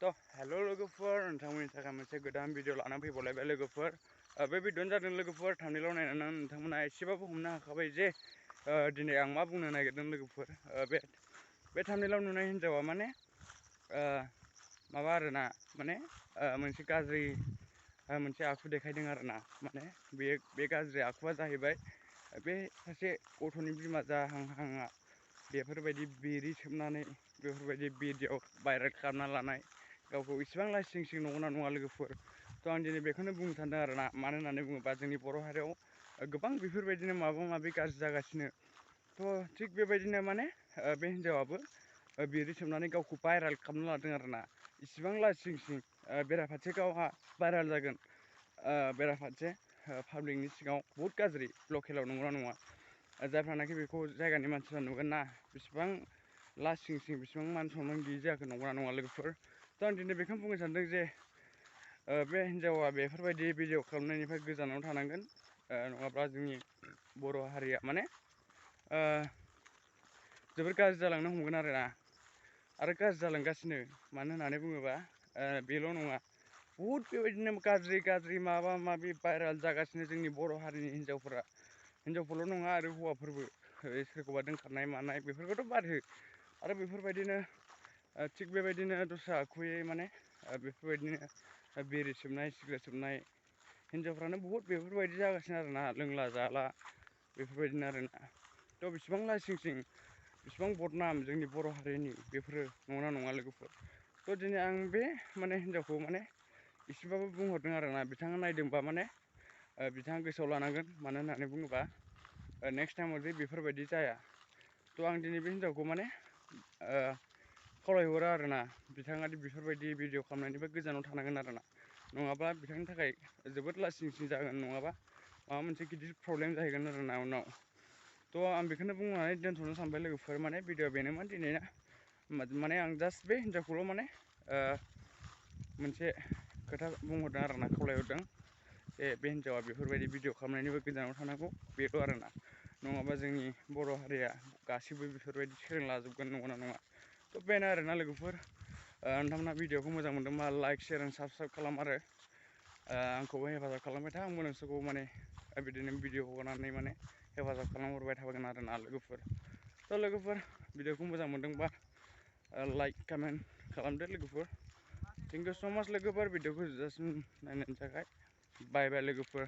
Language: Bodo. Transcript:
हेलो लोगोफोर नोंथांमोननि थाखाय मोनसे गोदान भिडिअ लानानै फैबावलायबाय लोगोफोर बे भिडिअ'आनो जादों लोगोफोर थांबनेलाव नायनानै नोंथांमोना एसेबाबो हमनो हाखाबाय जे दिनै आं मा बुंनो नागिरदों लोगोफोर बे थांबनेलाव नुनाय हिन्जावा माने माबा आरोना माने मोनसे गाज्रि मोनसे आखु देखायदों आरोना माने बे गाज्रि आखुआ जाहैबाय बे सासे गथ'नि बिमा जाहांहांआ बेफोरबायदि बिरि सोबनानै बेफोरबायदि भिडिअ भाइरेल खालामना लानाय गावखौ इसिबां लासिं सिं नंगौना नङा लोगोफोर थ' आं दिनै बेखौनो बुंनो सानदों आरोना मानो होननानै बुङोबा जोंनि बर' हारियाव गोबां बेफोरबायदिनो माबा माबि गाज्रि जागासिनो थ' थिग बेबायदिनो माने बे हिन्जावाबो बिरि सोबनानै गावखौ भाइरेल खालामना लादों आरोना इसिबां लासिं सिं बेराफारसे गावहा भाइरेल जागोन बेराफारसे पाब्लिकनि सिगाङाव बहुद गाज्रि लकेलाव नंगौना नङा जायफ्रानाखि बेखौ जायगानि मानसिफ्रा नुगोन ना बेसेबां लासिं सिं बेसेबां मान सनमान गैयि जायाखै नंगौना नङा लोगोफोर थ' आं दिनै बेखौनो बुंनो सानदों जे बे हिन्जावा बेफोरबायदि भिडिअ खालामनायनिफ्राय गोजानाव थानांगोन नङाब्ला जोंनि बर' हारिया माने जोबोर गाज्रि जालांनो हमगोन आरो गाज्रि जालांगासिनो मानो होननानै बुङोबा बेल' नङा बहुद बेबायदिनो गाज्रि माबा माबि भाइरेल जागासिनो जोंनि बर' हारिनि हिन्जावफोरल' नङा आरो हौवाफोरबो सोरखौबा दोनखारनाय मानाय बेफोरखौथ' बाद हो आरो बेफोरबायदिनो थिग बेबायदिनो दस्रा आखुयै माने बेफोरबायदिनो बिरि सोबनाय सिगारेट सोबनाय हिन्जावफ्रानो बहुद बेफोरबायदि जागासिनो आरोना लोंला जाला बेफोरबायदिनो आरोना थ' बेसेबां लासिं सिं बेसेबां बदनाम जोंनि बर' हारिनि बेफोरो नंगौना नङा लोगोफोर थ' दिनै आं बे माने हिन्जावखौ माने एसेबाबो बुंहरदों आरोना बिथाङा नायदोंबा माने बिथाङा गोसोआव लानांगोन मानो होननानै बुङोबा नेक्स्ट टाइमाव जे बेफोरबायदि जाया थ' आं दिनै बे हिन्जावखौ माने खावलायहरो आरोना बिथाङा बेफोरबायदि भिडिअ खालामनायनिफ्राय गोजानाव थानांगोन आरोना नङाबा बिथांनि थाखाय जोबोद लासिं सिं जागोन नङाबा माबा मोनसे गिदिर प्रब्लेम जाहैगोन आरोना उनाव थ' आं बेखौनो बुंनानै दोनथ'नो सानबाय लोगोफोर माने भिडिअ बेनोमोन दिनैना माने आं जास्ट बे हिन्जावखौल' माने मोनसे खोथा बुंहरदों आरोना खावलायहरदों जे बे हिन्जावा बेफोरबायदि भिडिअ खालामनायनिबो गोजानाव थानांगौ बेल' आरोना नङाबा जोंनि बर' हारिया गासिबो बेफोरबायदि सोलोंलाजोबगोन नंगौना नङा थ' बेनो आरोना लोगोफोर नोंथांमोना भिडिअखौ मोजां मोनदोंबा लाइक शेयार एन्ड साबसक्राइब खालाम आरो आंखौबो हेफाजाब खालामबाय था आंबो नोंसोरखौ माने बिदिनो भिडिअ हगारनानै माने हेफाजाब खालामहरबाय थागोन आरोना लोगोफोर थ' लोगोफोर भिडिअखौ मोजां मोनदोंबा लाइक कमेन्ट खालामदो लोगोफोर थेंक इउ स' माच लोगोफोर भिडिअखौ जोबजासिम नायनायनि थाखाय बाय बाय लोगोफोर।